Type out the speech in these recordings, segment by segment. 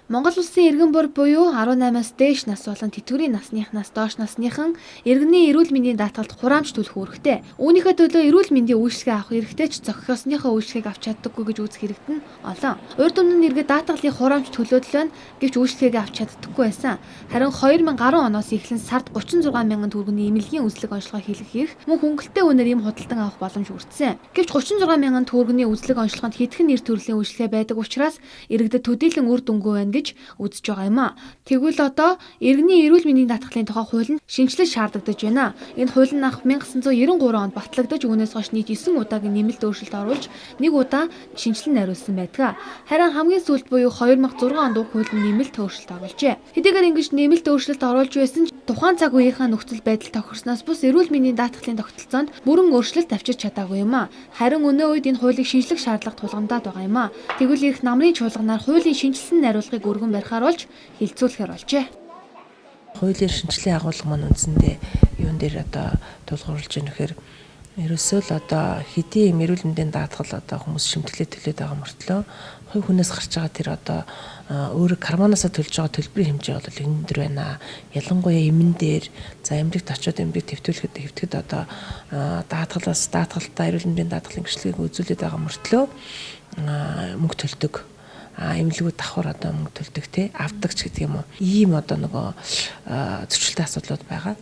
Монгол улсын иргэн бур буюу 18-аас дээш нас болон тэтгэврийн насныхнаас доош насныхан иргэний эрүүл мэндийн даатгалд хураамж төлөх үүрэгтэй. Үүнийхээ төлөө эрүүл мэндийн үйлчилгээ авах эрхтэй ч зохиосныхоо үйлчилгээг авч чаддаггүй гэж үзэх хэрэгт нь олон. Урьд өмнө нь иргэд даатгалын хураамж төлөөд л байна гэвч үйлчилгээгээ авч чаддаггүй байсан. Харин 2010 оноос эхлэн сард 36 мянган төгрөгийн эмнэлгийн үзлэг онцлогоо хийх эрх мөн хөнгөлөлтэй үнээр ийм худалдан авах боломж хүртсэн. Гэвч 36 мянган төгрөгийн үзлэг онцлогоонд хэдхэн нэр төрлийн үйлчилгээ байдаг учраас иргэдэд төдийлөн үр дүнгүй байна гэж үзэж байгаа юм а. Тэгвэл одоо иргэний эрүүл мэндийн даатгалын тухай хууль нь шинжилэл шаардагдаж байна. Энэ хууль нь анх 1993 онд батлагдаж үүнээс хойш нийт 9 удаагийн нэмэлт өөрчлөлт оруулж нэг удаа шинжилэн найруулсан байдаг. Харин хамгийн сүүлд буюу 2006 онд хууль нь нэмэлт өөрчлөлт оруулжээ. Хэдийгээр ингэж нэмэлт өөрчлөлт оруулж байсан ч тухайн цаг үеийнхээ нөхцөл байдал тохирсноос бус эрүүл мэндийн даатгалын тогтолцоонд бүрэн өөрчлөлт авчирч чадаагүй юм а. Харин өнөө үед энэ хуулийг шинжлэх шаардлага тулгамдаад байгаа юм а. Тэгвэл ирэх намрын чуулганаар хуулийн шинжилсэн найруулгыг өргөн барихаар болж хилцүүлэхээр болжээ. Хуулийн шинжилгээ агуулга маань үндсэндээ юун дээр одоо тулгуурлаж байгаа нөхөр ерөөсөө л одоо хэдийн эрүүл мэндийн даатгал одоо хүмүүс шимтгэлээ төлөөд байгаа мөртлөө хувь хүнээс гарч байгаа тэр одоо өөрө карманаасаа төлж байгаа төлбөрийн хэмжээ бол өндөр байна. Ялангуяа эмэн дээр за эмнэлэгт очиод эмнэлэг хэвтгэд одоо даатгалтаа эрүүл мэндийн даатгалын гэрчлэгийг үзүүлээд байгаа мөртлөө мөнгө төлдөг. Эмнэлгүүд давхар одоо мөнгө төлдөг те авдаг ч гэдэг юм уу. Ийм одоо нөгөө зөрчилтэй асуудлууд байгаа.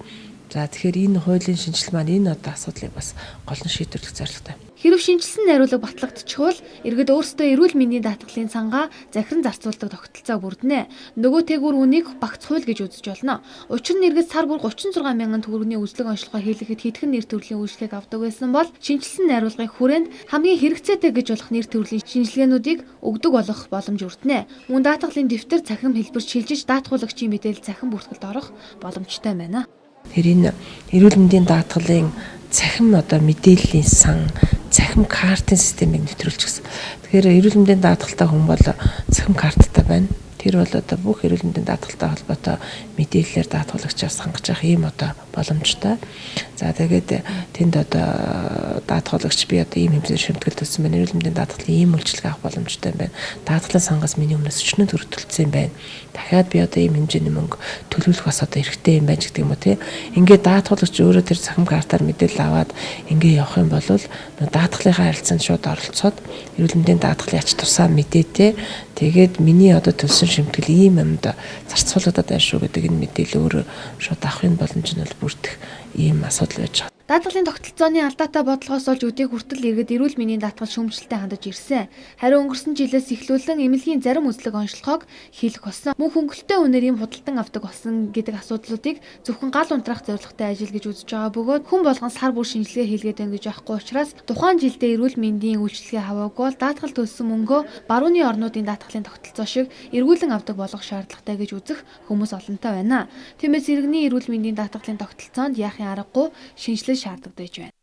За тэгэхээр энэ хуулийн шинжилэл маань энэ одоо асуудлыг бас гол нь шийдвэрлэх зорилготой. Хэрэв шинжилсэн найруулга батлагдчихвал иргэд өөрсдөө эрүүл мэндийн даатгалын цангаа захиран зарцуулдаг тогтолцоо бүрднэ. Нөгөө тэгүр үнийг багц хууль гэж үзэж болно. Учир нь иргэд сар бүр 36 мянган төгрөгийн үзлэг онцлогоо хийлгэхэд хэдхэн нэр төрлийн үйлчлэгийг авдаг байсан бол шинжилсэн найруулгын хүрээнд хамгийн хэрэгцээтэй гэж болох нэр төрлийн шинжилгээнүүдийг өгдөг болох боломж өртнэ. Мөн даатгалын дэвтэр цахим хэлбэр шилжиж даатгуулагчийн мэдээлэл цахим бүртгэлд орох боломжтой байна. Тэр энэ эрүүл мэндийн даатгалын цахим одоо мэдээллийн сан цахим картын системийг нэвтрүүлж гисэн. Тэгэхээр эрүүл мэндийн даатгалтай хүн бол цахим карттай байна. Тэр бол одоо бүх эрүүл мэндийн даатгалтай холбоотой мэдээллээр даатгуулагчаас хангаж явах ийм одоо боломжтой. За тэгээд тэнд одоо даатгуулагч би одоо ийм хэмжээр шимтгэл төлсөн байна. Эрүүл мэндийн даатгалын ийм үйлчилгээ авах боломжтой байна. Даатгалын сангаас миний өмнөөс өчнөө төгрөг төлсөн юм байна. Дахиад би одоо ийм хэмжээний мөнгө төлөвлөх бас одоо хэрэгтэй юм байна гэдэг юм уу тий. Ингээд даатгуулагч өөрөө тэр цахим картаар мэдээлэл аваад ингээд явах юм бол даатгалынхаа харилцаанд шууд оролцоод эрүүл мэндийн даатгалын ач тусаа мэдээтэй тэгээд миний одоо төлсөн шимтгэл ийм юмд зарцуулагдаад байна шүү гэдэг энэ мэдээлэл өөрөө шууд авахын боломж нь бол бүрдэх ийм асуудал байж байгаа. Даатгалын тогтолцооны алдаатай бодлогоос олж өдийг хүртэл иргэд эрүүл мэндийн даатгал шүүмжлэлтэй хандаж ирсэн. Харин өнгөрсөн жилээс эхлүүлэн эмнэлгийн зарим үзлэг онцлогоог хийлгэх болсон. Мөн хөнгөлөлтэй үнээр ийм худалдан авдаг болсон гэдэг асуудлуудыг зөвхөн гал унтраах зорилготой ажил гэж үзэж байгаа бөгөөд хүн болгон сар бүр шинжилгээ хийлгээд байна гэж байхгүй учраас тухайн жилдээ эрүүл мэндийн үйлчилгээ аваагүй даатгал төлсөн мөнгөө барууны орнуудын даатгалын тогтолцоо шиг эргүүлэн авдаг болох шаардлагатай гэж үзэх хүмүүс олонтой байна. Тиймээс иргэний эрүүл мэндийн даатгалын тогтолцоонд яахын аргагүй шинжилгээ шаардагдаж байна.